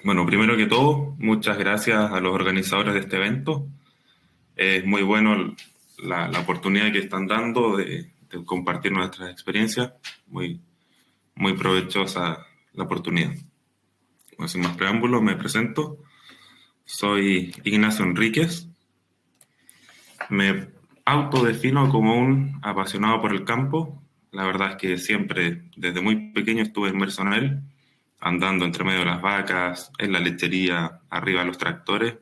Bueno, primero que todo, muchas gracias a los organizadores de este evento. Es muy bueno la oportunidad que están dando de compartir nuestras experiencias. Muy, muy provechosa la oportunidad. Bueno, sin más preámbulos, me presento. Soy Ignacio Enríquez. Me autodefino como un apasionado por el campo. La verdad es que siempre, desde muy pequeño, estuve inmerso en él, andando entre medio de las vacas, en la lechería, arriba de los tractores,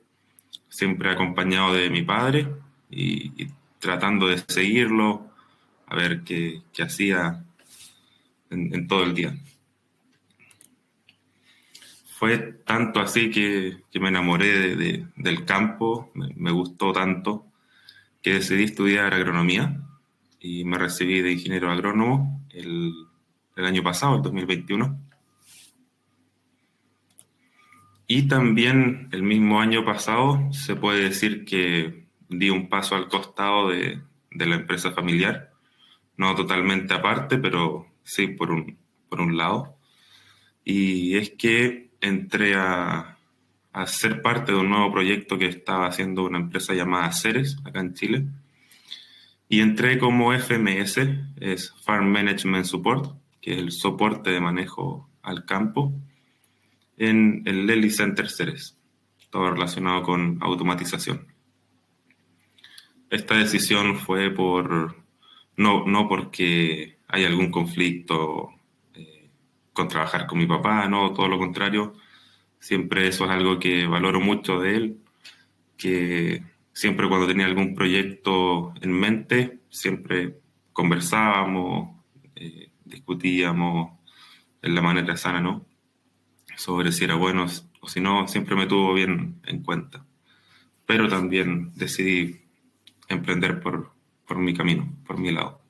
siempre acompañado de mi padre y tratando de seguirlo, a ver qué hacía en todo el día. Fue tanto así que me enamoré del campo, me gustó tanto que decidí estudiar agronomía y me recibí de ingeniero agrónomo el año pasado, el 2021. Y también el mismo año pasado se puede decir que di un paso al costado de la empresa familiar, no totalmente aparte, pero sí por un lado. Y es que entré a ser parte de un nuevo proyecto que estaba haciendo una empresa llamada Ceres, acá en Chile. Y entré como FMS, es Farm Management Support, que es el soporte de manejo al campo, en el Lely Center Ceres, todo relacionado con automatización. Esta decisión fue no porque hay algún conflicto con trabajar con mi papá, no, todo lo contrario. Siempre eso es algo que valoro mucho de él, que siempre cuando tenía algún proyecto en mente, siempre conversábamos, discutíamos en la manera sana, ¿no? Sobre si era bueno o si no, siempre me tuvo bien en cuenta. Pero también decidí emprender por mi camino, por mi lado.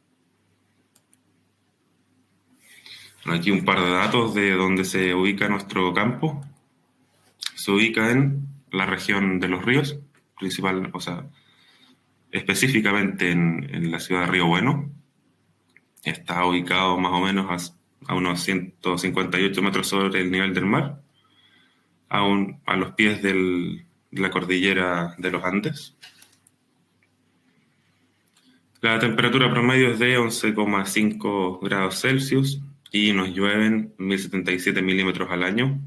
Bueno, aquí un par de datos de dónde se ubica nuestro campo. Se ubica en la región de Los Ríos, principal, o sea, específicamente en la ciudad de Río Bueno. Está ubicado más o menos a unos 158 metros sobre el nivel del mar, a los pies de la cordillera de los Andes. La temperatura promedio es de 11,5 grados Celsius y nos llueven 1.077 milímetros al año,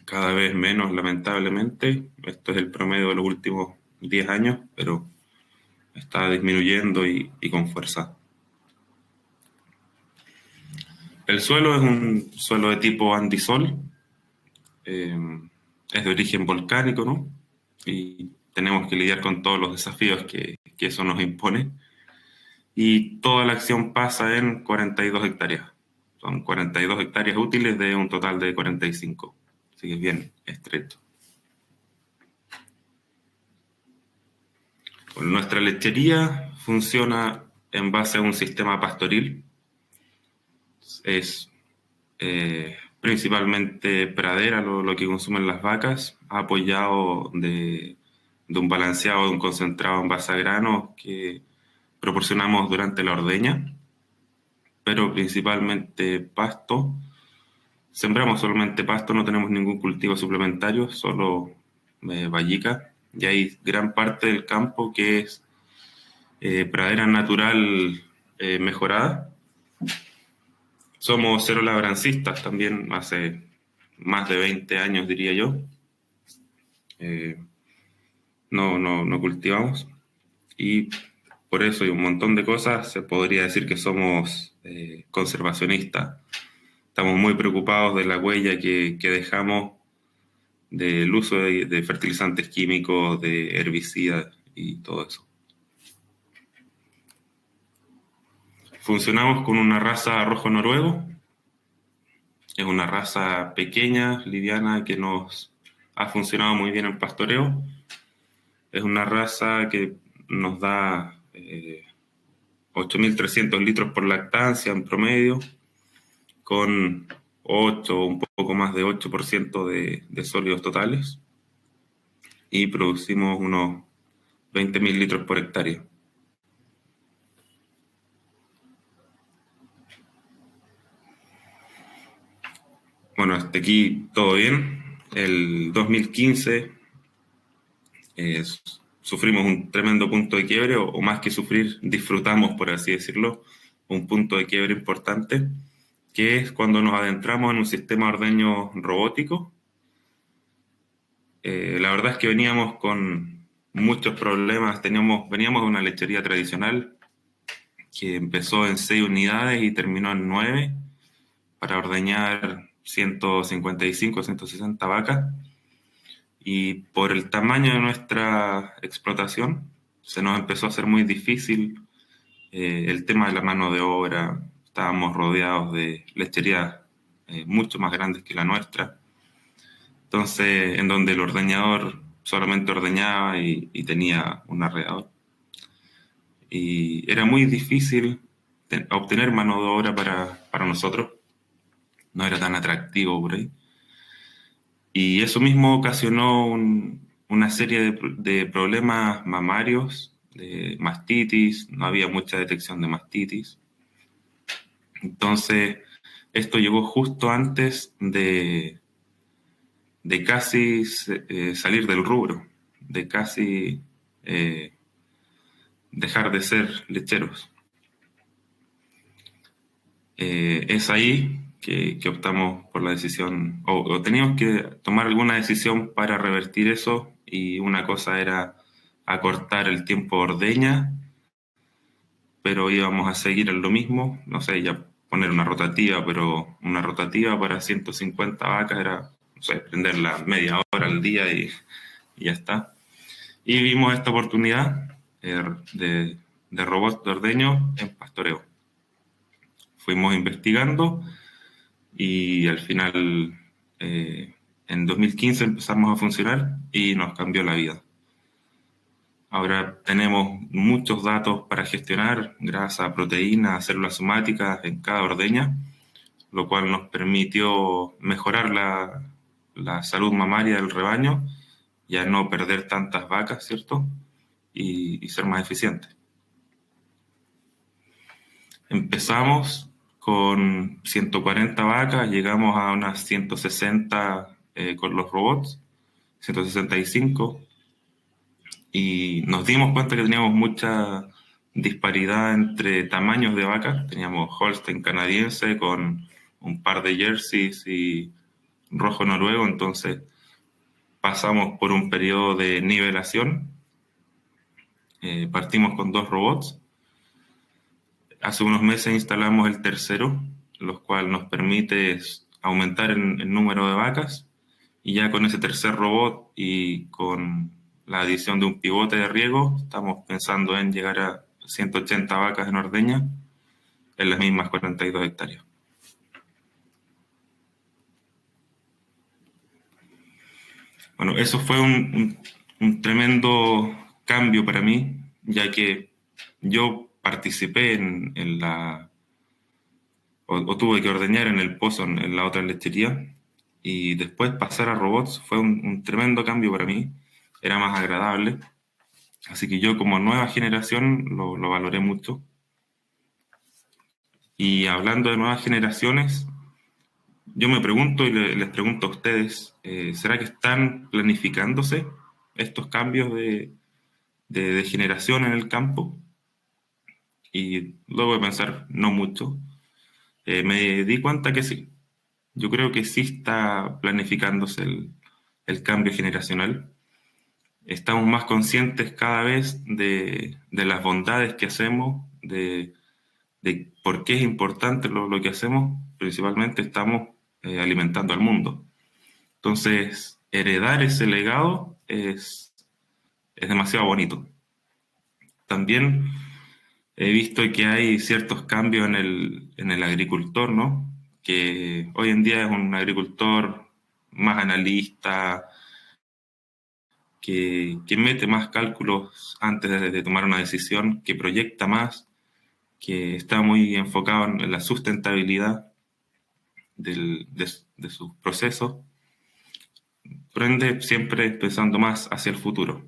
cada vez menos lamentablemente. Esto es el promedio de los últimos 10 años, pero está disminuyendo y con fuerza. El suelo es un suelo de tipo andisol, eh, es de origen volcánico, ¿no? Y tenemos que lidiar con todos los desafíos que eso nos impone. Y toda la acción pasa en 42 hectáreas. Son 42 hectáreas útiles de un total de 45. Así que es bien estrecho. Bueno, nuestra lechería funciona en base a un sistema pastoril. Es principalmente pradera lo que consumen las vacas, apoyado de un balanceado, de un concentrado en base a granos que proporcionamos durante la ordeña, pero principalmente pasto. Sembramos solamente pasto, no tenemos ningún cultivo suplementario, solo vallica, y hay gran parte del campo que es pradera natural mejorada. Somos cero labrancistas también, hace más de 20 años diría yo. Eh, no cultivamos y por eso y un montón de cosas se podría decir que somos conservacionistas. Estamos muy preocupados de la huella que dejamos del uso de fertilizantes químicos, de herbicidas y todo eso. Funcionamos con una raza rojo noruego. Es una raza pequeña, liviana, que nos ha funcionado muy bien en pastoreo. Es una raza que nos da 8.300 litros por lactancia en promedio, con 8, un poco más de 8% de sólidos totales, y producimos unos 20.000 litros por hectárea. Bueno, hasta aquí todo bien. el 2015 sufrimos un tremendo punto de quiebre, o más que sufrir, disfrutamos, por así decirlo, un punto de quiebre importante, que es cuando nos adentramos en un sistema de ordeño robótico. La verdad es que veníamos con muchos problemas, veníamos de una lechería tradicional que empezó en 6 unidades y terminó en 9 para ordeñar 155, 160 vacas. Y por el tamaño de nuestra explotación, se nos empezó a hacer muy difícil el tema de la mano de obra. Estábamos rodeados de lecherías mucho más grandes que la nuestra. Entonces, en donde el ordeñador solamente ordeñaba y tenía un arreador. Y era muy difícil obtener mano de obra para nosotros. No era tan atractivo por ahí. Y eso mismo ocasionó una serie de problemas mamarios, de mastitis. No había mucha detección de mastitis. Entonces, esto llegó justo antes de casi salir del rubro, de casi eh, dejar de ser lecheros. Es ahí que optamos por la decisión, o teníamos que tomar alguna decisión para revertir eso, y una cosa era acortar el tiempo de ordeña, pero íbamos a seguir en lo mismo, no sé, ya poner una rotativa, pero una rotativa para 150 vacas era, no sé, prenderla media hora al día y ya está. Y vimos esta oportunidad de robots de ordeño en pastoreo. Fuimos investigando y al final, en 2015 empezamos a funcionar y nos cambió la vida. Ahora tenemos muchos datos para gestionar, grasa, proteínas, células somáticas en cada ordeña, lo cual nos permitió mejorar la salud mamaria del rebaño, ya no perder tantas vacas, ¿cierto? Y ser más eficientes. Empezamos con 140 vacas, llegamos a unas 160 con los robots, 165, y nos dimos cuenta que teníamos mucha disparidad entre tamaños de vacas. Teníamos Holstein canadiense con un par de jerseys y rojo noruego, entonces pasamos por un periodo de nivelación. Partimos con 2 robots. Hace unos meses instalamos el tercero, lo cual nos permite aumentar el número de vacas, y ya con ese tercer robot y con la adición de un pivote de riego, estamos pensando en llegar a 180 vacas en ordeña en las mismas 42 hectáreas. Bueno, eso fue un tremendo cambio para mí, ya que yo participé en la o tuve que ordeñar en el pozo en la otra lechería, y después pasar a robots fue un tremendo cambio para mí, era más agradable, así que yo como nueva generación lo valoré mucho. Y hablando de nuevas generaciones, yo me pregunto y les pregunto a ustedes, ¿será que están planificándose estos cambios de generación en el campo? Y luego de pensar, no mucho, me di cuenta que sí. Yo creo que sí está planificándose el cambio generacional. Estamos más conscientes cada vez de las bondades que hacemos, de por qué es importante lo que hacemos. Principalmente estamos alimentando al mundo. Entonces, heredar ese legado es demasiado bonito. También he visto que hay ciertos cambios en el agricultor, ¿no? Que hoy en día es un agricultor más analista, que mete más cálculos antes de tomar una decisión, que proyecta más, que está muy enfocado en la sustentabilidad de sus procesos, por ende siempre pensando más hacia el futuro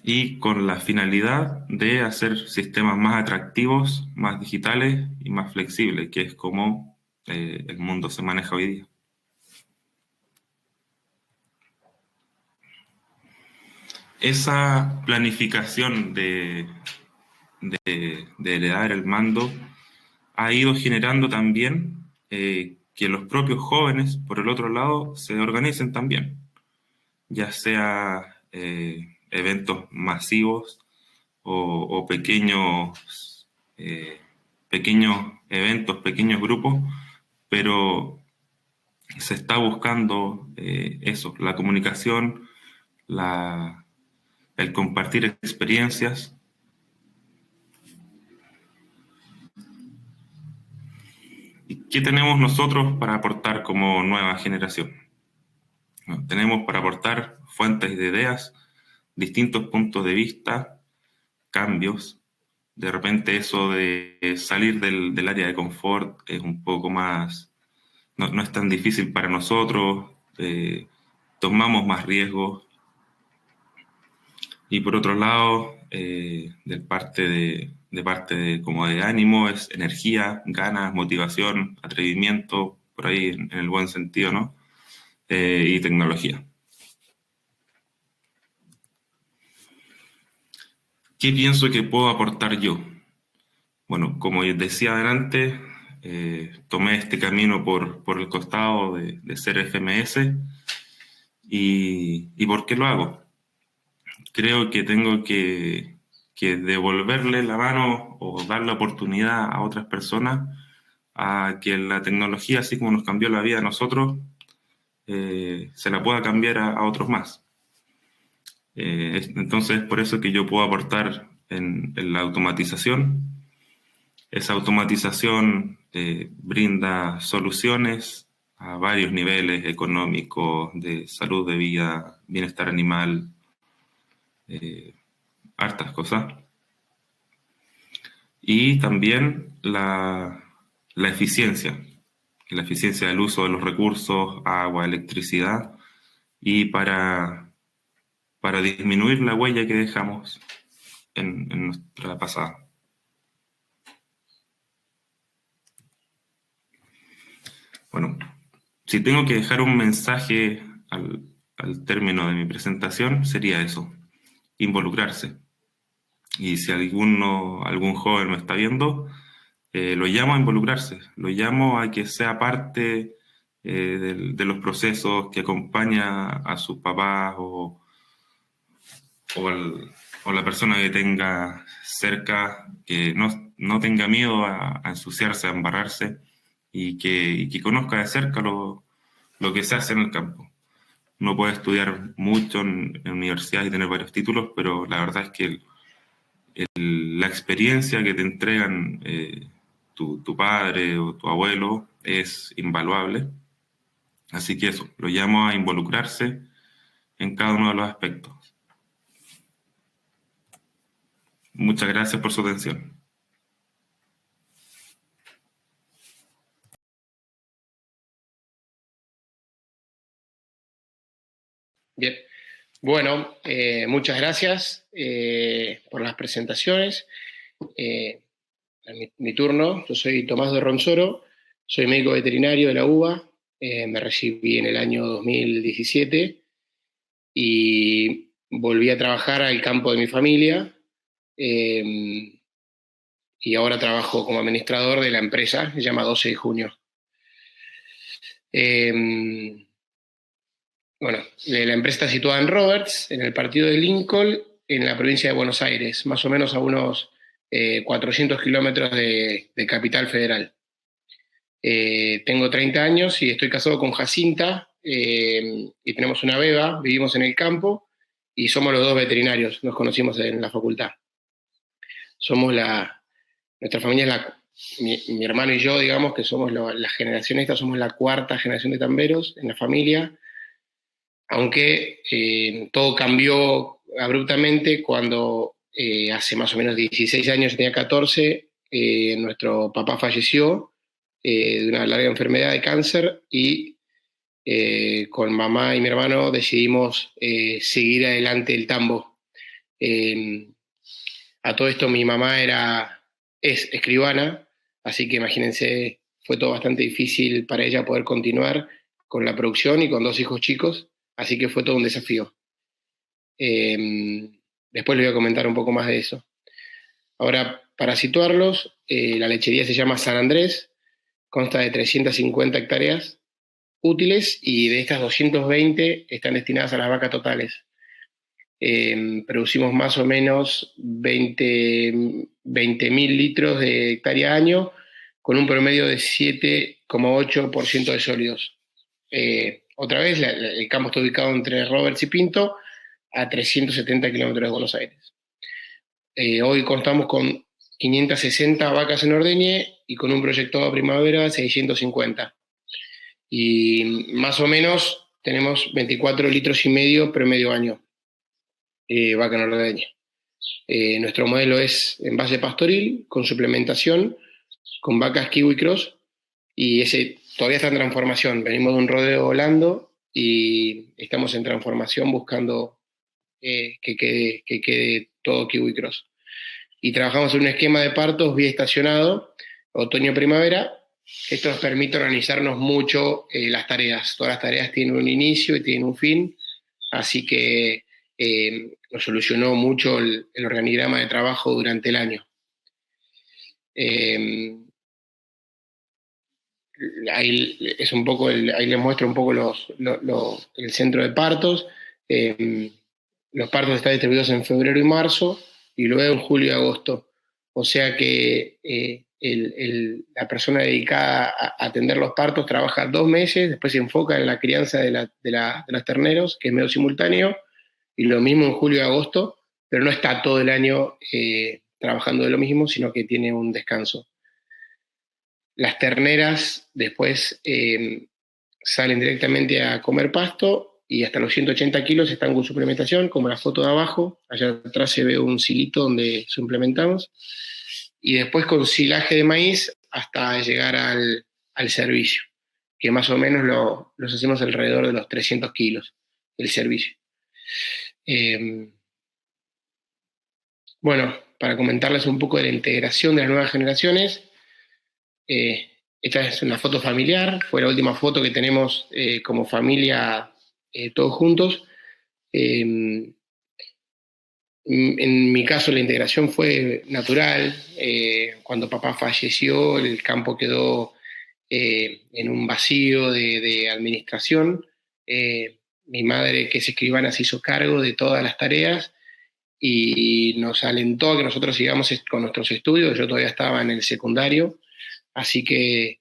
y con la finalidad de hacer sistemas más atractivos, más digitales y más flexibles, que es como el mundo se maneja hoy día. esa planificación de heredar el mando ha ido generando también que los propios jóvenes, por el otro lado, se organicen también, ya sea eventos masivos o pequeños eventos, pequeños grupos, pero se está buscando eso, la comunicación, el compartir experiencias. ¿Y qué tenemos nosotros para aportar como nueva generación? ¿No? Tenemos para aportar fuentes de ideas, distintos puntos de vista, cambios. De repente eso de salir del área de confort es un poco más, no es tan difícil para nosotros, tomamos más riesgos. Y por otro lado, de parte de como de ánimo, es energía, ganas, motivación, atrevimiento, por ahí en el buen sentido, ¿no? Y tecnología. ¿Qué pienso que puedo aportar yo? Bueno, como decía adelante, tomé este camino por el costado de ser FMS. ¿Y por qué lo hago? Creo que tengo que devolverle la mano o dar la oportunidad a otras personas a que la tecnología, así como nos cambió la vida a nosotros, se la pueda cambiar a otros más. Entonces, por eso que yo puedo aportar en la automatización. Esa automatización brinda soluciones a varios niveles económicos, de salud de vida, bienestar animal, hartas cosas. Y también la eficiencia del uso de los recursos, agua, electricidad, y para disminuir la huella que dejamos en nuestra pasada. Bueno, si tengo que dejar un mensaje al término de mi presentación, sería eso, involucrarse. Y si algún joven me está viendo, lo llamo a involucrarse, lo llamo a que sea parte de los procesos, que acompaña a sus papás o, o la persona que tenga cerca, que no tenga miedo a ensuciarse, a embarrarse, y que conozca de cerca lo que se hace en el campo. Uno puede estudiar mucho en universidades y tener varios títulos, pero la verdad es que la experiencia que te entregan tu padre o tu abuelo es invaluable. Así que eso, lo llamo a involucrarse en cada uno de los aspectos. Muchas gracias por su atención. Bien, bueno, muchas gracias por las presentaciones. Mi turno, yo soy Tomás de Ronsoro, soy médico veterinario de la UBA, me recibí en el año 2017 y volví a trabajar al campo de mi familia y ahora trabajo como administrador de la empresa, se llama 12 de junio. Bueno, la empresa está situada en Roberts, en el partido de Lincoln, en la provincia de Buenos Aires, más o menos a unos 400 kilómetros de Capital Federal. Tengo 30 años y estoy casado con Jacinta y tenemos una beba, vivimos en el campo y somos los dos veterinarios, nos conocimos en la facultad. Nuestra familia es mi hermano y yo, digamos que somos la generación esta, somos la cuarta generación de tamberos en la familia, aunque todo cambió abruptamente cuando hace más o menos 16 años, yo tenía 14, nuestro papá falleció de una larga enfermedad de cáncer y con mamá y mi hermano decidimos seguir adelante el tambo. A todo esto mi mamá es escribana, así que imagínense, fue todo bastante difícil para ella poder continuar con la producción y con dos hijos chicos, así que fue todo un desafío. Después les voy a comentar un poco más de eso. Ahora, para situarlos, la lechería se llama San Andrés, consta de 350 hectáreas útiles y de estas 220 están destinadas a las vacas totales. Producimos más o menos 20.000 litros de hectárea año, con un promedio de 7,8% de sólidos. Otra vez, el campo está ubicado entre Roberts y Pinto, a 370 kilómetros de Buenos Aires. Hoy contamos con 560 vacas en ordeñe y con un proyectado a primavera de 650. Y más o menos tenemos 24 litros y medio promedio año, vaca en ordeñe. Nuestro modelo es en base pastoril, con suplementación, con vacas Kiwi Cross, y ese todavía está en transformación. Venimos de un rodeo holando y estamos en transformación buscando que quede todo Kiwi Cross. Y trabajamos en un esquema de partos biestacionado, otoño-primavera. Esto nos permite organizarnos mucho las tareas. Todas las tareas tienen un inicio y tienen un fin, así que nos solucionó mucho el organigrama de trabajo durante el año. Ahí es un poco ahí les muestro un poco el centro de partos. Los partos están distribuidos en febrero y marzo y luego en julio y agosto. O sea que la persona dedicada a atender los partos trabaja 2 meses, después se enfoca en la crianza de los terneros, que es medio simultáneo, y lo mismo en julio y agosto, pero no está todo el año trabajando de lo mismo, sino que tiene un descanso. Las terneras después salen directamente a comer pasto y hasta los 180 kilos están con suplementación, como la foto de abajo. Allá atrás se ve un silito donde suplementamos. Y después con silaje de maíz hasta llegar al servicio, que más o menos los hacemos alrededor de los 300 kilos, el servicio. Bueno, para comentarles un poco de la integración de las nuevas generaciones, esta es una foto familiar, fue la última foto que tenemos como familia todos juntos. En mi caso la integración fue natural. Cuando papá falleció, el campo quedó en un vacío de administración. Mi madre, que es escribana, se hizo cargo de todas las tareas y nos alentó a que nosotros sigamos con nuestros estudios. Yo todavía estaba en el secundario, así que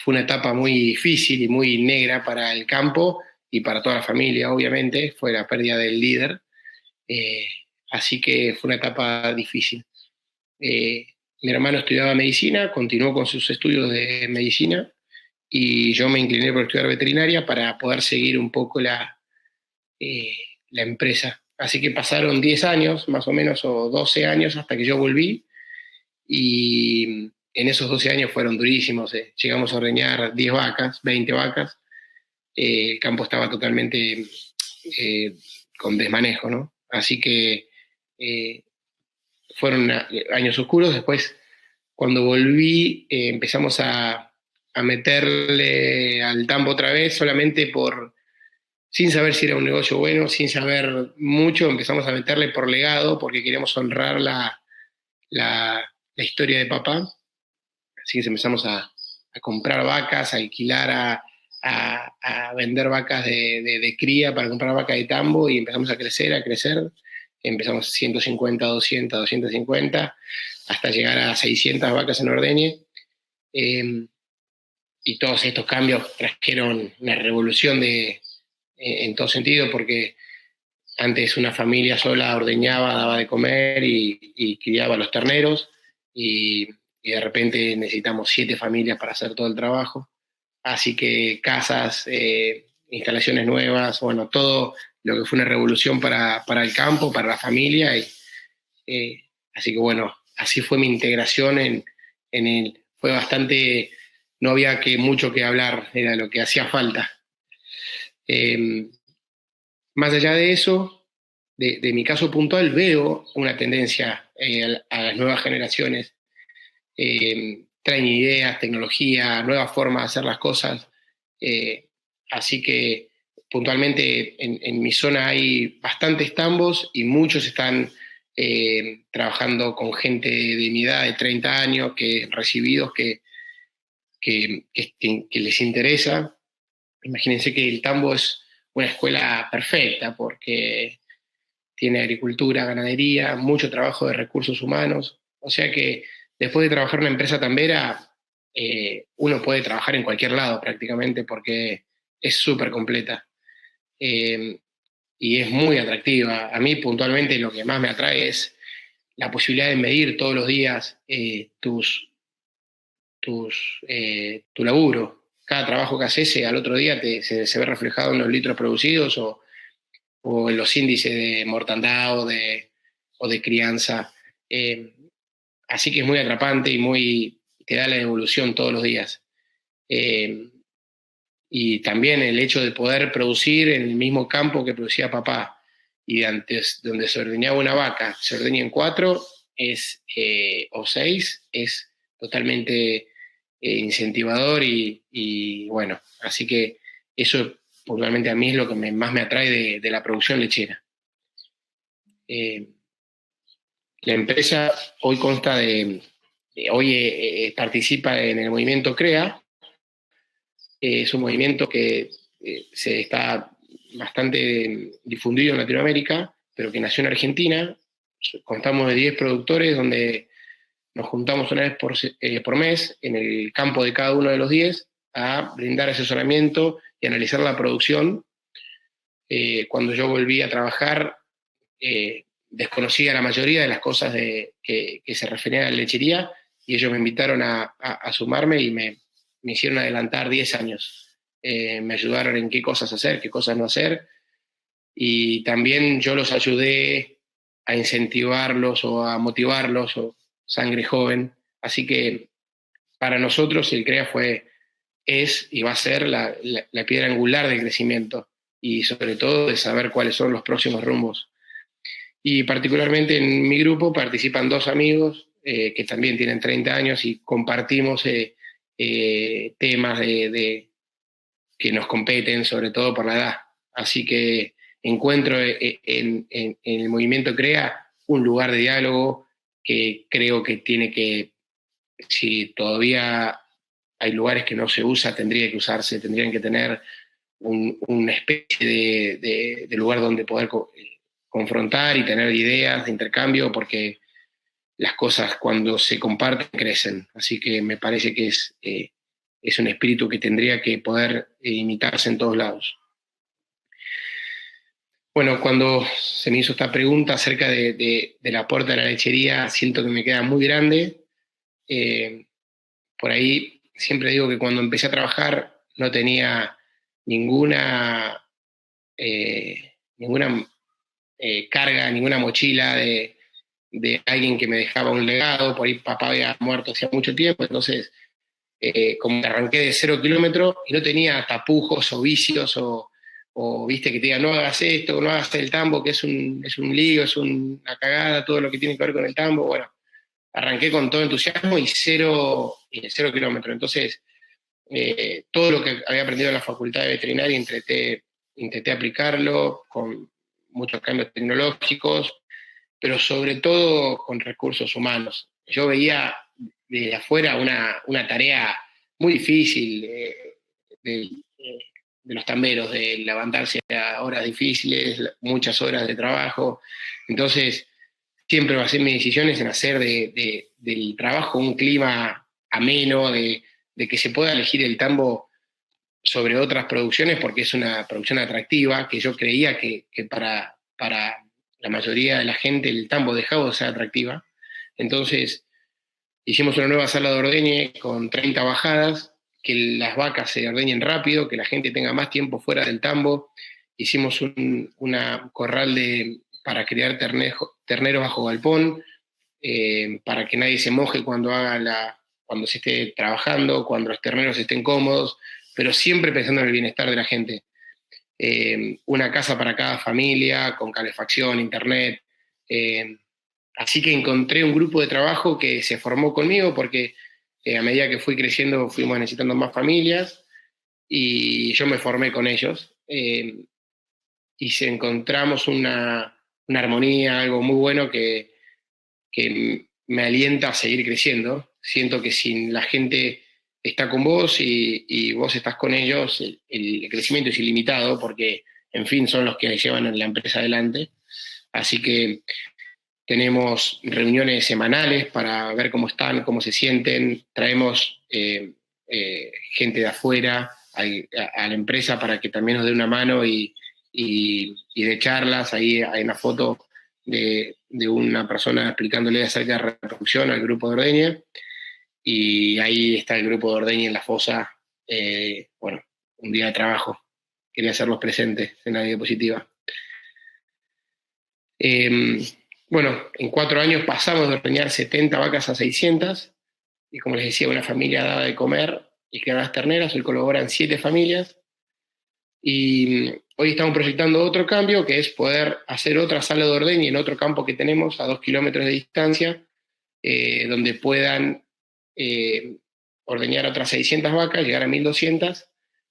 fue una etapa muy difícil y muy negra para el campo y para toda la familia, obviamente. Fue la pérdida del líder. Así que fue una etapa difícil. Mi hermano estudiaba medicina, continuó con sus estudios de medicina y yo me incliné por estudiar veterinaria para poder seguir un poco la empresa. Así que pasaron 10 años, más o menos, o 12 años hasta que yo volví, y en esos 12 años fueron durísimos. Llegamos a ordeñar 10 vacas, 20 vacas. El campo estaba totalmente con desmanejo, ¿no? Así que fueron años oscuros. Después, cuando volví, empezamos a meterle al tambo otra vez, solamente sin saber si era un negocio bueno, sin saber mucho, empezamos a meterle por legado, porque queríamos honrar la historia de papá. Así que empezamos a comprar vacas, a alquilar, a vender vacas de cría para comprar vacas de tambo, y empezamos a crecer. Empezamos 150, 200, 250, hasta llegar a 600 vacas en ordeñe. Y todos estos cambios trajeron una revolución en todo sentido, porque antes una familia sola ordeñaba, daba de comer y criaba a los terneros, y de repente necesitamos 7 familias para hacer todo el trabajo. Así que casas, instalaciones nuevas, bueno, todo lo que fue una revolución para el campo, para la familia. Así que bueno, así fue mi integración fue bastante, no había mucho que hablar, era lo que hacía falta. Más allá de eso, de mi caso puntual, veo una tendencia a las nuevas generaciones. Traen ideas, tecnología, nuevas formas de hacer las cosas. Así que puntualmente en mi zona hay bastantes tambos y muchos están trabajando con gente de mi edad, de 30 años, recibidos que les interesa. Imagínense que el tambo es una escuela perfecta porque tiene agricultura, ganadería, mucho trabajo de recursos humanos. O sea que después de trabajar en una empresa tambera, uno puede trabajar en cualquier lado prácticamente porque es súper completa. Y es muy atractiva. A mí puntualmente lo que más me atrae es la posibilidad de medir todos los días tu laburo. Cada trabajo que haces al otro día se ve reflejado en los litros producidos o en los índices de mortandad o de crianza. Así que es muy atrapante y te da la evolución todos los días. Y también el hecho de poder producir en el mismo campo que producía papá y antes donde se ordeñaba una vaca, se ordeñen 4 o 6, es totalmente incentivador y bueno, así que eso puntualmente a mí es lo que más me atrae de la producción lechera. La empresa hoy consta hoy participa en el movimiento CREA. Es un movimiento que se está bastante difundido en Latinoamérica, pero que nació en Argentina. Contamos de 10 productores donde nos juntamos una vez por mes en el campo de cada uno de los 10 a brindar asesoramiento y analizar la producción. Cuando yo volví a trabajar, desconocía la mayoría de las cosas que se referían a la lechería y ellos me invitaron a sumarme y me hicieron adelantar 10 años. Me ayudaron en qué cosas hacer, qué cosas no hacer, y también yo los ayudé a incentivarlos o a motivarlos, o sangre joven. Así que para nosotros el CREA es y va a ser la piedra angular del crecimiento y sobre todo de saber cuáles son los próximos rumbos. Y particularmente en mi grupo participan 2 amigos que también tienen 30 años y compartimos temas que nos competen, sobre todo por la edad. Así que encuentro en el movimiento CREA un lugar de diálogo que creo que si todavía hay lugares que no se usa, tendría que usarse, tendrían que tener una especie de lugar donde poder confrontar y tener ideas de intercambio, porque las cosas cuando se comparten crecen. Así que me parece que es un espíritu que tendría que poder imitarse en todos lados. Bueno, cuando se me hizo esta pregunta acerca del aporte de la lechería, siento que me queda muy grande. Por ahí siempre digo que cuando empecé a trabajar no tenía ninguna carga, ninguna mochila de alguien que me dejaba un legado. Por ahí papá había muerto hacía mucho tiempo, entonces como que arranqué de 0 kilómetros y no tenía tapujos o vicios o viste que te digan no hagas esto, no hagas el tambo, que es un lío, es una cagada, todo lo que tiene que ver con el tambo. Bueno, arranqué con todo entusiasmo y 0 kilómetros. Entonces, todo lo que había aprendido en la facultad de veterinaria intenté aplicarlo con muchos cambios tecnológicos, pero sobre todo con recursos humanos. Yo veía desde afuera una tarea muy difícil de los tamberos, de levantarse a horas difíciles, muchas horas de trabajo. Entonces, siempre basé mis decisiones en hacer del trabajo un clima ameno, de que se pueda elegir el tambo sobre otras producciones, porque es una producción atractiva, que yo creía que para la mayoría de la gente el tambo dejaba de ser atractiva. Entonces hicimos una nueva sala de ordeñe con 30 bajadas, que las vacas se ordeñen rápido, que la gente tenga más tiempo fuera del tambo. Hicimos una corral para criar terneros bajo galpón, para que nadie se moje cuando se esté trabajando, cuando los terneros estén cómodos, pero siempre pensando en el bienestar de la gente. Una casa para cada familia, con calefacción, internet. Así que encontré un grupo de trabajo que se formó conmigo porque a medida que fui creciendo fuimos necesitando más familias y yo me formé con ellos. Y si encontramos una armonía, algo muy bueno que me alienta a seguir creciendo. Siento que si la gente está con vos y vos estás con ellos, el crecimiento es ilimitado porque, en fin, son los que llevan la empresa adelante. Así que tenemos reuniones semanales para ver cómo están, cómo se sienten. Traemos gente de afuera a la empresa para que también nos dé una mano y de charlas. Ahí hay una foto de una persona explicándole acerca de reproducción al grupo de ordeña, y ahí está el grupo de ordeña en la fosa. Bueno, un día de trabajo. Quería hacerlos presentes en la diapositiva. Bueno, en 4 años pasamos de ordeñar 70 vacas a 600, y como les decía, una familia daba de comer y criaba las terneras. Hoy colaboran 7 familias, y hoy estamos proyectando otro cambio, que es poder hacer otra sala de ordeña en otro campo que tenemos a 2 kilómetros de distancia, donde puedan ordeñar otras 600 vacas, llegar a 1200,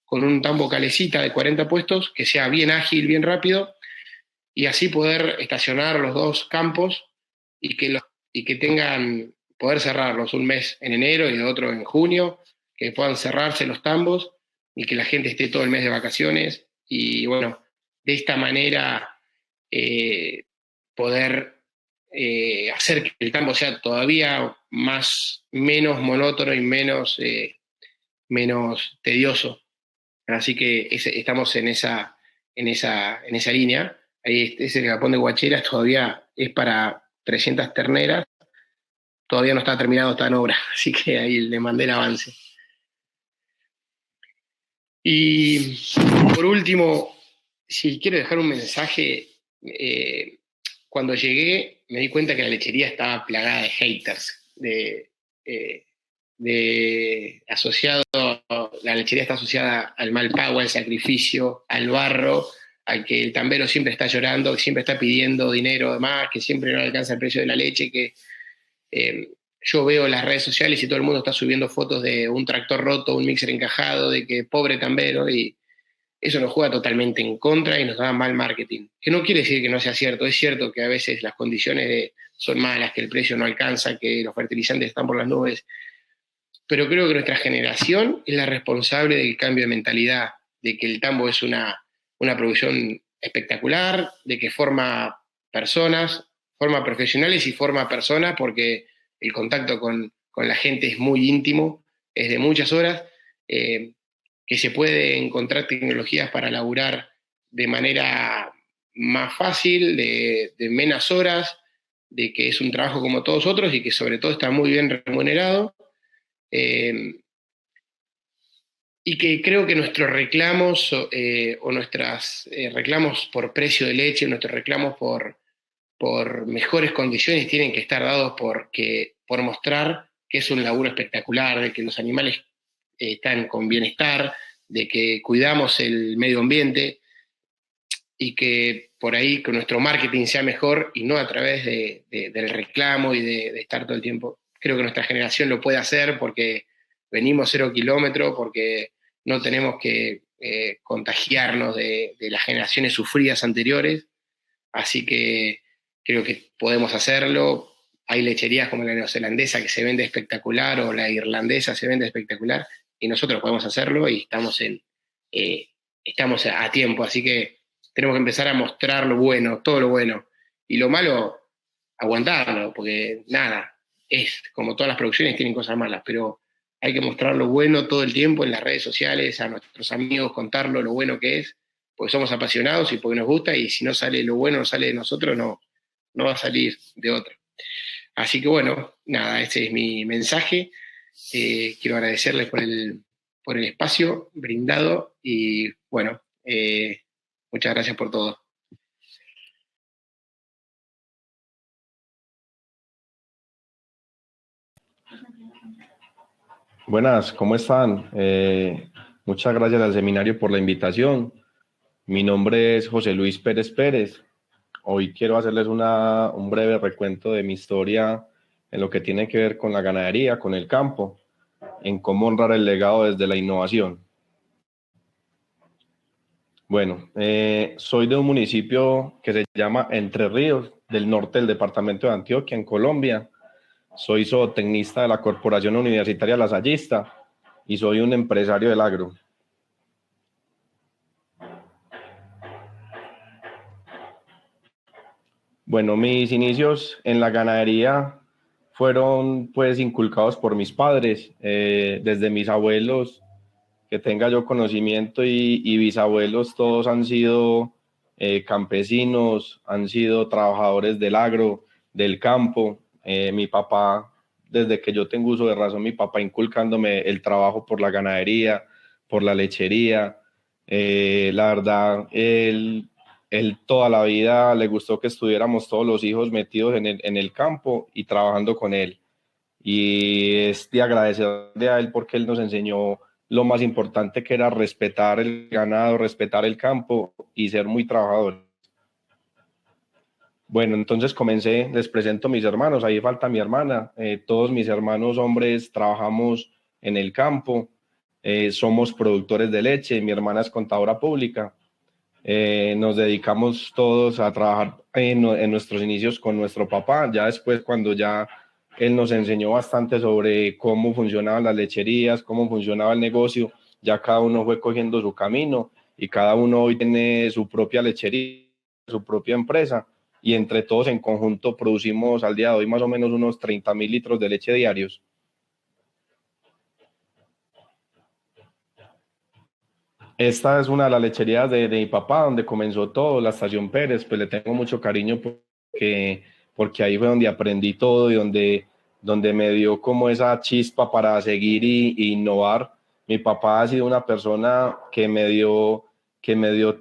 con un tambo calecita de 40 puestos, que sea bien ágil, bien rápido, y así poder estacionar los 2 campos y que tengan, poder cerrarlos un mes en enero y otro en junio, que puedan cerrarse los tambos y que la gente esté todo el mes de vacaciones. Y bueno, de esta manera poder hacer que el tambo sea todavía menos monótono y menos tedioso. Así que estamos en esa línea. Ahí ese galpón de Guacheras todavía es para 300 terneras, todavía no está terminado, está en obra, así que ahí le mandé el avance. Y por último, si quiero dejar un mensaje, cuando llegué me di cuenta que la lechería estaba plagada de haters, la lechería está asociada al mal pago, al sacrificio, al barro, al que el tambero siempre está llorando, que siempre está pidiendo dinero de más, que siempre no alcanza el precio de la leche, que yo veo las redes sociales y todo el mundo está subiendo fotos de un tractor roto, un mixer encajado, de que pobre tambero, y eso nos juega totalmente en contra y nos da mal marketing. Que no quiere decir que no sea cierto, es cierto que a veces las condiciones son malas, que el precio no alcanza, que los fertilizantes están por las nubes, pero creo que nuestra generación es la responsable del cambio de mentalidad, de que el tambo es una producción espectacular, de que forma personas, forma profesionales y forma personas, porque el contacto con la gente es muy íntimo, es de muchas horas, que se puede encontrar tecnologías para laburar de manera más fácil, de menos horas, de que es un trabajo como todos otros y que sobre todo está muy bien remunerado. Y que creo que nuestros reclamos o nuestros reclamos por precio de leche, nuestros reclamos por mejores condiciones tienen que estar dados por mostrar que es un laburo espectacular, de que los animales están con bienestar, de que cuidamos el medio ambiente, y que por ahí que nuestro marketing sea mejor y no a través del reclamo y de estar todo el tiempo. Creo que nuestra generación lo puede hacer porque venimos 0 kilómetros, porque no tenemos que contagiarnos de las generaciones sufridas anteriores, así que creo que podemos hacerlo. Hay lecherías como la neozelandesa que se vende espectacular, o la irlandesa se vende espectacular, y nosotros podemos hacerlo y estamos a tiempo, así que tenemos que empezar a mostrar lo bueno, todo lo bueno, y lo malo, aguantarlo, porque nada, es como todas las producciones tienen cosas malas, pero hay que mostrar lo bueno todo el tiempo en las redes sociales, a nuestros amigos, contarlo lo bueno que es, porque somos apasionados y porque nos gusta, y si no sale lo bueno, no sale de nosotros, no va a salir de otro. Así que bueno, nada, este es mi mensaje. Quiero agradecerles por el espacio brindado y bueno, muchas gracias por todo. Buenas, ¿cómo están? Muchas gracias al seminario por la invitación. Mi nombre es José Luis Pérez Pérez. Hoy quiero hacerles un breve recuento de mi historia en lo que tiene que ver con la ganadería, con el campo, en cómo honrar el legado desde la innovación. Bueno, soy de un municipio que se llama Entre Ríos, del norte del departamento de Antioquia, en Colombia. Soy zootecnista de la Corporación Universitaria Lasallista y soy un empresario del agro. Bueno, mis inicios en la ganadería fueron pues inculcados por mis padres, desde mis abuelos, que tenga yo conocimiento, y bisabuelos, todos han sido campesinos, han sido trabajadores del agro, del campo. Mi papá, desde que yo tengo uso de razón, mi papá inculcándome el trabajo por la ganadería, por la lechería. La verdad, él toda la vida le gustó que estuviéramos todos los hijos metidos en el campo y trabajando con él. Y es de agradecerle a él porque él nos enseñó lo más importante, que era respetar el ganado, respetar el campo y ser muy trabajador. Bueno, entonces comencé, les presento a mis hermanos, ahí falta mi hermana. Todos mis hermanos hombres trabajamos en el campo, somos productores de leche, mi hermana es contadora pública. Nos dedicamos todos a trabajar en nuestros inicios con nuestro papá. Ya después, cuando ya él nos enseñó bastante sobre cómo funcionaban las lecherías, cómo funcionaba el negocio, ya cada uno fue cogiendo su camino y cada uno hoy tiene su propia lechería, su propia empresa, y entre todos en conjunto producimos al día de hoy más o menos unos 30.000 litros de leche diarios. Esta es una de las lecherías de mi papá, donde comenzó todo, la Estación Pérez. Pues le tengo mucho cariño porque ahí fue donde aprendí todo y donde me dio como esa chispa para seguir y innovar. Mi papá ha sido una persona que me dio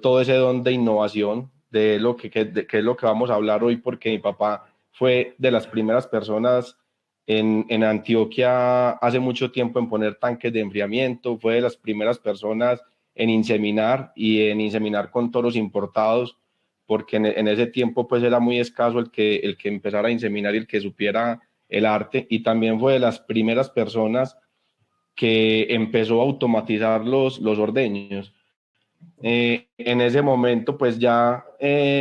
todo ese don de innovación, de lo que es lo que vamos a hablar hoy, porque mi papá fue de las primeras personas en Antioquia hace mucho tiempo en poner tanques de enfriamiento, fue de las primeras personas en inseminar, y en inseminar con toros importados, porque en ese tiempo pues era muy escaso el que empezara a inseminar y el que supiera el arte. Y también fue de las primeras personas que empezó a automatizar los ordeños. En ese momento pues ya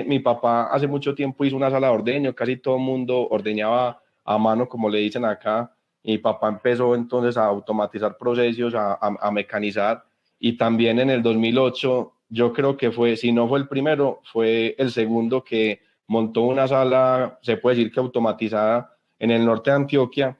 mi papá hace mucho tiempo hizo una sala de ordeño, casi todo el mundo ordeñaba a mano, como le dicen acá, y mi papá empezó entonces a automatizar procesos, a mecanizar. Y también en el 2008, yo creo que fue, si no fue el primero, fue el segundo que montó una sala, se puede decir que automatizada, en el norte de Antioquia,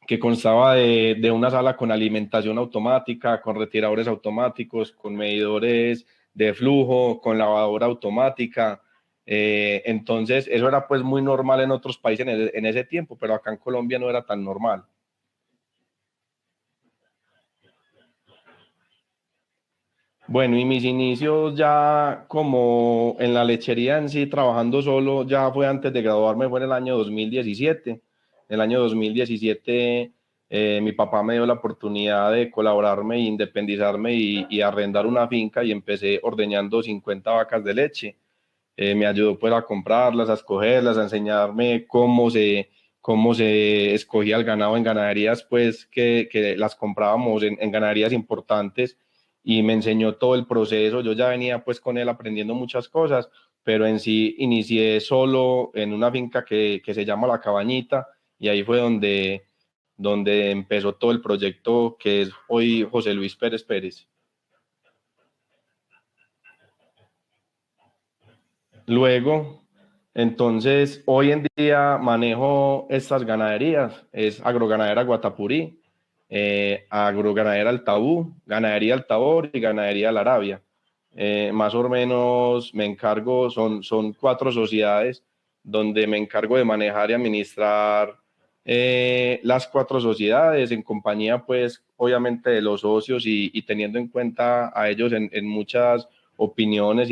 que constaba de una sala con alimentación automática, con retiradores automáticos, con medidores de flujo, con lavadora automática. Entonces, eso era pues muy normal en otros países en ese tiempo, pero acá en Colombia no era tan normal. Bueno, y mis inicios ya como en la lechería en sí, trabajando solo, ya fue antes de graduarme, fue en el año 2017. En el año 2017 mi papá me dio la oportunidad de colaborarme e independizarme y arrendar una finca, y empecé ordeñando 50 vacas de leche. Me ayudó pues a comprarlas, a escogerlas, a enseñarme cómo se escogía el ganado en ganaderías, pues que las comprábamos en ganaderías importantes, y me enseñó todo el proceso. Yo ya venía pues con él aprendiendo muchas cosas, pero en sí inicié solo en una finca que se llama La Cabañita, y ahí fue donde empezó todo el proyecto que es hoy José Luis Pérez Pérez. Luego, entonces, hoy en día manejo estas ganaderías, es Agroganadera Guatapurí, Agroganadera Altabú, Ganadería Altabor y Ganadería La Arabia. Más o menos me encargo, son 4 sociedades donde me encargo de manejar y administrar las 4 sociedades, en compañía pues obviamente de los socios, y teniendo en cuenta a ellos en muchas opiniones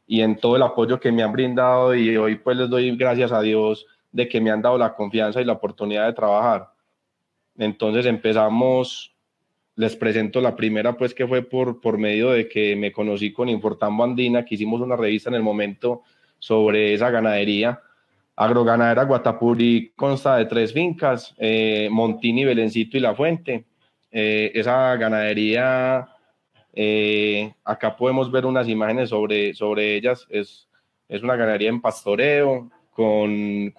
y en todo el apoyo que me han brindado, y hoy pues les doy gracias a Dios de que me han dado la confianza y la oportunidad de trabajar. Entonces empezamos, les presento la primera pues, que fue por medio de que me conocí con Infortambo Andina, que hicimos una revista en el momento sobre esa ganadería. Agroganadera Guatapurí consta de 3 fincas, Montini, Belencito y La Fuente. Esa ganadería Acá podemos ver unas imágenes sobre ellas. Es una ganadería en pastoreo, con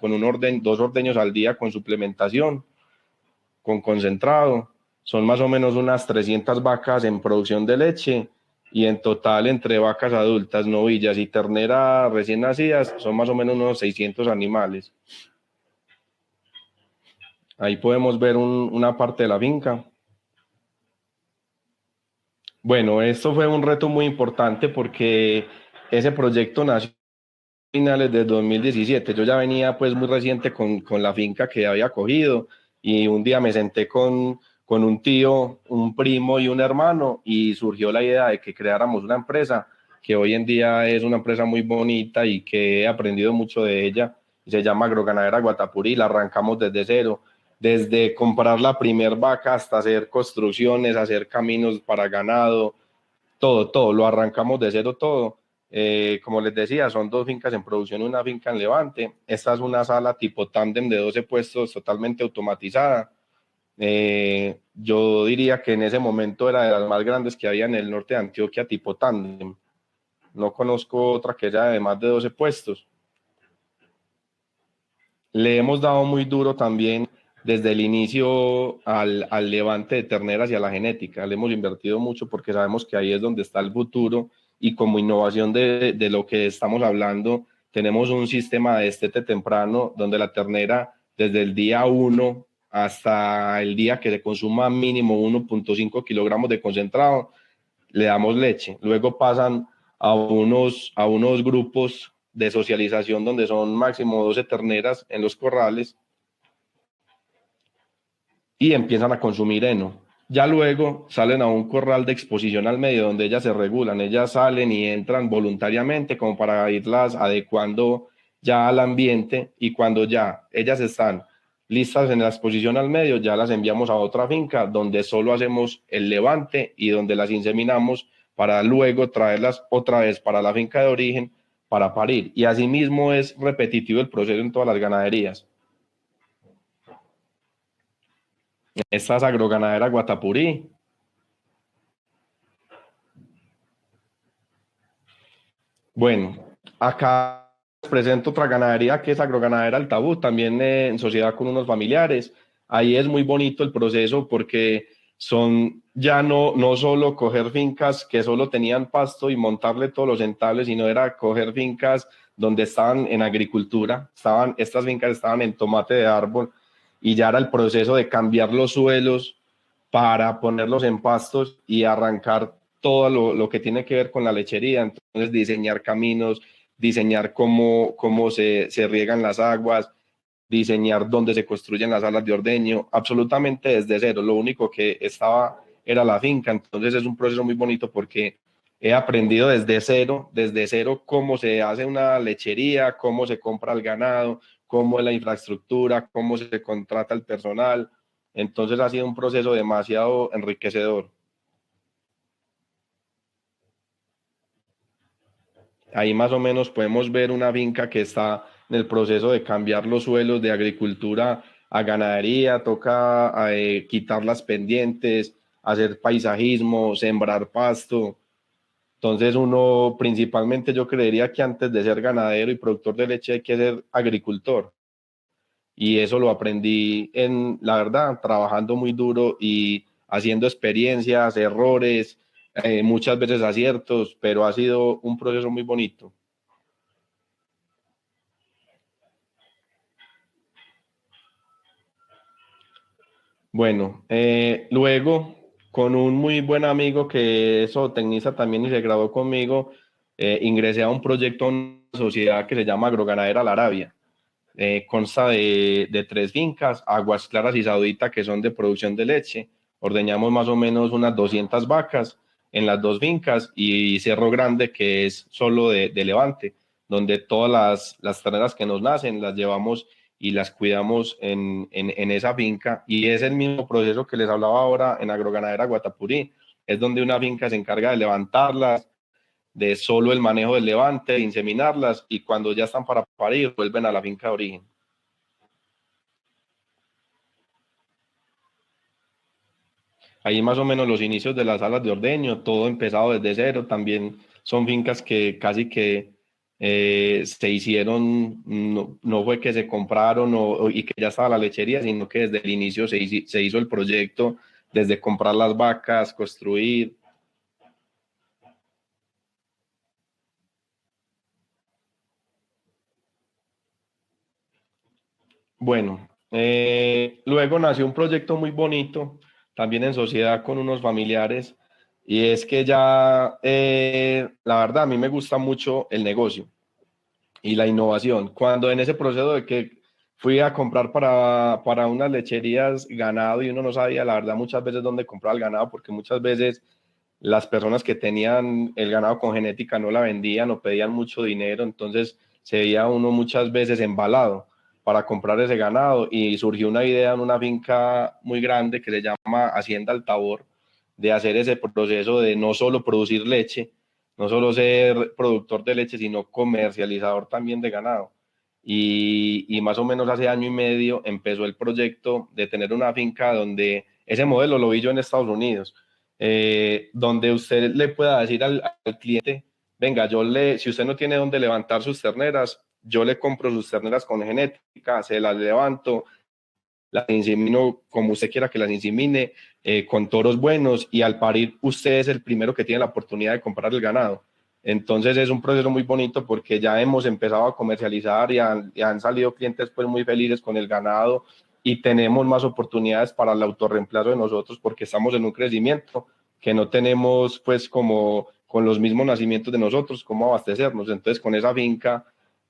dos ordeños al día con suplementación, con concentrado. Son más o menos unas 300 vacas en producción de leche, y en total entre vacas adultas, novillas y terneras recién nacidas son más o menos unos 600 animales. Ahí podemos ver una parte de la finca. Bueno, esto fue un reto muy importante porque ese proyecto nació a finales de 2017. Yo ya venía pues muy reciente con la finca que había cogido, y un día me senté con un tío, un primo y un hermano, y surgió la idea de que creáramos una empresa que hoy en día es una empresa muy bonita y que he aprendido mucho de ella. Se llama Agroganadera Guatapurí. La arrancamos desde cero, desde comprar la primer vaca hasta hacer construcciones, hacer caminos para ganado, todo, lo arrancamos de cero todo. Como les decía, son 2 fincas en producción y una finca en Levante. Esta es una sala tipo tándem de 12 puestos, totalmente automatizada. Yo diría que en ese momento era de las más grandes que había en el norte de Antioquia, tipo tándem. No conozco otra que haya de más de 12 puestos. Le hemos dado muy duro también desde el inicio al levante de terneras y a la genética. Le hemos invertido mucho porque sabemos que ahí es donde está el futuro, y como innovación de lo que estamos hablando, tenemos un sistema de destete temprano donde la ternera desde el día 1 hasta el día que se consuma mínimo 1.5 kilogramos de concentrado, le damos leche. Luego pasan a unos grupos de socialización donde son máximo 12 terneras en los corrales, y empiezan a consumir heno. Ya luego salen a un corral de exposición al medio donde ellas se regulan. Ellas salen y entran voluntariamente como para irlas adecuando ya al ambiente, y cuando ya ellas están listas en la exposición al medio, ya las enviamos a otra finca donde solo hacemos el levante y donde las inseminamos para luego traerlas otra vez para la finca de origen para parir. Y asimismo es repetitivo el proceso en todas las ganaderías. Esta es Agroganadera Guatapurí. Bueno, acá les presento otra ganadería que es Agroganadera Altabú, también en sociedad con unos familiares. Ahí es muy bonito el proceso porque son ya no solo coger fincas que solo tenían pasto y montarle todos los entables, sino era coger fincas donde estaban en agricultura, estas fincas estaban en tomate de árbol, y ya era el proceso de cambiar los suelos para ponerlos en pastos y arrancar todo lo que tiene que ver con la lechería. Entonces diseñar caminos, diseñar cómo se riegan las aguas, diseñar dónde se construyen las salas de ordeño, absolutamente desde cero. Lo único que estaba era la finca. Entonces es un proceso muy bonito porque he aprendido desde cero cómo se hace una lechería, cómo se compra el ganado, cómo es la infraestructura, cómo se contrata el personal. Entonces ha sido un proceso demasiado enriquecedor. Ahí más o menos podemos ver una finca que está en el proceso de cambiar los suelos de agricultura a ganadería. Toca quitar las pendientes, hacer paisajismo, sembrar pasto. Entonces uno principalmente, yo creería que antes de ser ganadero y productor de leche hay que ser agricultor. Y eso lo aprendí la verdad, trabajando muy duro y haciendo experiencias, errores, muchas veces aciertos, pero ha sido un proceso muy bonito. Bueno, luego con un muy buen amigo que es zootecnista también y se graduó conmigo, ingresé a un proyecto en una sociedad que se llama Agroganadera La Arabia. Consta de 3 fincas, Aguas Claras y Saudita, que son de producción de leche. Ordeñamos más o menos unas 200 vacas en las 2 fincas, y Cerro Grande, que es solo de levante, donde todas las terneras que nos nacen las llevamos y las cuidamos en esa finca. Y es el mismo proceso que les hablaba ahora en Agroganadera Guatapurí. Es donde una finca se encarga de levantarlas, de solo el manejo del levante, de inseminarlas, y cuando ya están para parir, vuelven a la finca de origen. ahí más o menos los inicios de las salas de ordeño, todo empezado desde cero. También son fincas que casi que se hicieron, no fue que se compraron y que ya estaba la lechería, sino que desde el inicio se hizo el proyecto, desde comprar las vacas, construir. Bueno, luego nació un proyecto muy bonito, también en sociedad con unos familiares, y es que ya, la verdad, a mí me gusta mucho el negocio y la innovación. Cuando en ese proceso de que fui a comprar para unas lecherías ganado y uno no sabía, la verdad, muchas veces dónde comprar el ganado, porque muchas veces las personas que tenían el ganado con genética no la vendían o pedían mucho dinero, entonces se veía uno muchas veces embalado para comprar ese ganado y surgió una idea en una finca muy grande que se llama Hacienda Altabor de hacer ese proceso de no solo producir leche, no solo ser productor de leche, sino comercializador también de ganado. Y más o menos hace año y medio empezó el proyecto de tener una finca donde ese modelo lo vi yo en Estados Unidos, donde usted le pueda decir al cliente, venga, si usted no tiene dónde levantar sus terneras, yo le compro sus terneras con genética, se las levanto, las insemino como usted quiera que las insemine, con toros buenos, y al parir usted es el primero que tiene la oportunidad de comprar el ganado. Entonces es un proceso muy bonito porque ya hemos empezado a comercializar y han salido clientes pues muy felices con el ganado y tenemos más oportunidades para el autorreemplazo de nosotros porque estamos en un crecimiento que no tenemos pues como con los mismos nacimientos de nosotros, cómo abastecernos. Entonces con esa finca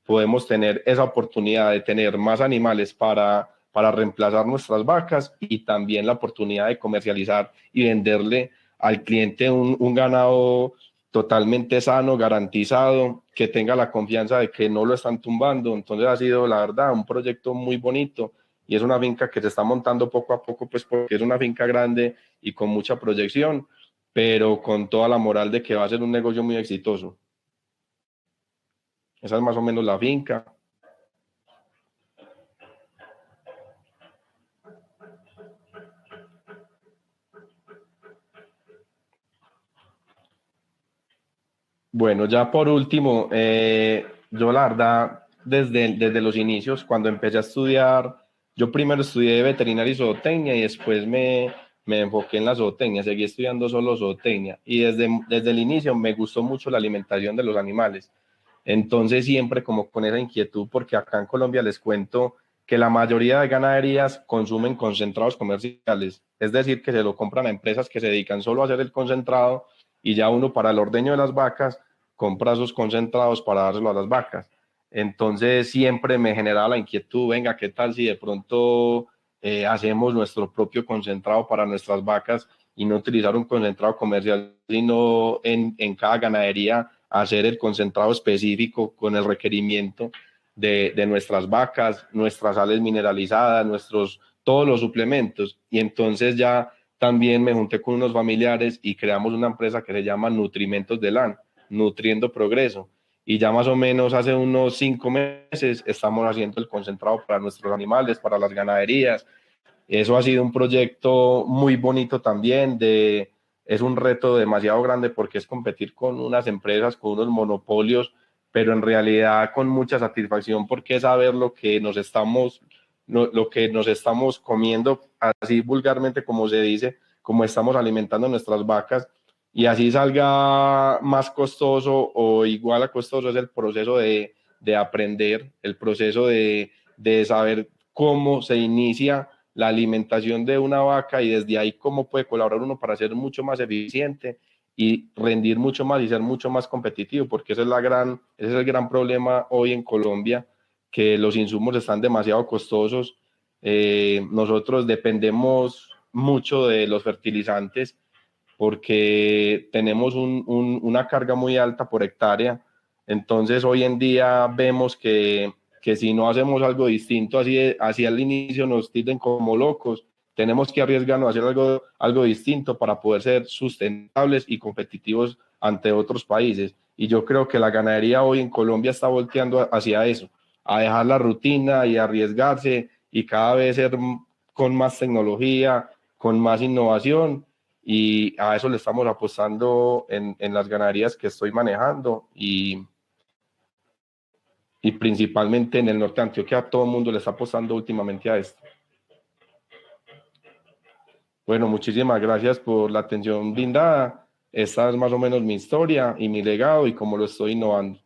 podemos tener esa oportunidad de tener más animales para reemplazar nuestras vacas y también la oportunidad de comercializar y venderle al cliente un ganado totalmente sano, garantizado, que tenga la confianza de que no lo están tumbando. Entonces ha sido, la verdad, un proyecto muy bonito y es una finca que se está montando poco a poco, pues porque es una finca grande y con mucha proyección, pero con toda la moral de que va a ser un negocio muy exitoso. Esa es más o menos la finca. Bueno, ya por último, yo la verdad, desde los inicios, cuando empecé a estudiar, yo primero estudié veterinaria y zootecnia y después me enfoqué en la zootecnia, seguí estudiando solo zootecnia y desde el inicio me gustó mucho la alimentación de los animales. Entonces siempre como con esa inquietud, porque acá en Colombia les cuento que la mayoría de ganaderías consumen concentrados comerciales, es decir, que se lo compran a empresas que se dedican solo a hacer el concentrado y ya uno para el ordeño de las vacas compra esos concentrados para dárselo a las vacas. Entonces siempre me generaba la inquietud, venga, ¿qué tal si de pronto hacemos nuestro propio concentrado para nuestras vacas y no utilizar un concentrado comercial, sino en cada ganadería hacer el concentrado específico con el requerimiento de nuestras vacas, nuestras sales mineralizadas, todos los suplementos? Y entonces ya también me junté con unos familiares y creamos una empresa que se llama Nutrimentos de LAN, Nutriendo Progreso. Y ya más o menos hace unos 5 meses estamos haciendo el concentrado para nuestros animales, para las ganaderías. Eso ha sido un proyecto muy bonito también, es un reto demasiado grande porque es competir con unas empresas, con unos monopolios, pero en realidad con mucha satisfacción porque es saber lo que nos estamos comiendo, así vulgarmente como se dice, como estamos alimentando nuestras vacas, y así salga más costoso o igual a costoso es el proceso de aprender, el proceso de saber cómo se inicia la alimentación de una vaca y desde ahí cómo puede colaborar uno para ser mucho más eficiente y rendir mucho más y ser mucho más competitivo, porque ese es el gran problema hoy en Colombia, que los insumos están demasiado costosos. Nosotros dependemos mucho de los fertilizantes porque tenemos una carga muy alta por hectárea. Entonces hoy en día vemos que si no hacemos algo distinto, así al inicio nos tilden como locos, tenemos que arriesgarnos a hacer algo distinto para poder ser sustentables y competitivos ante otros países. Y yo creo que la ganadería hoy en Colombia está volteando hacia eso, a dejar la rutina y arriesgarse y cada vez ser con más tecnología, con más innovación y a eso le estamos apostando en las ganaderías que estoy manejando y principalmente en el norte de Antioquia, todo el mundo le está apostando últimamente a esto. Bueno, muchísimas gracias por la atención brindada. Esta es más o menos mi historia y mi legado y cómo lo estoy innovando.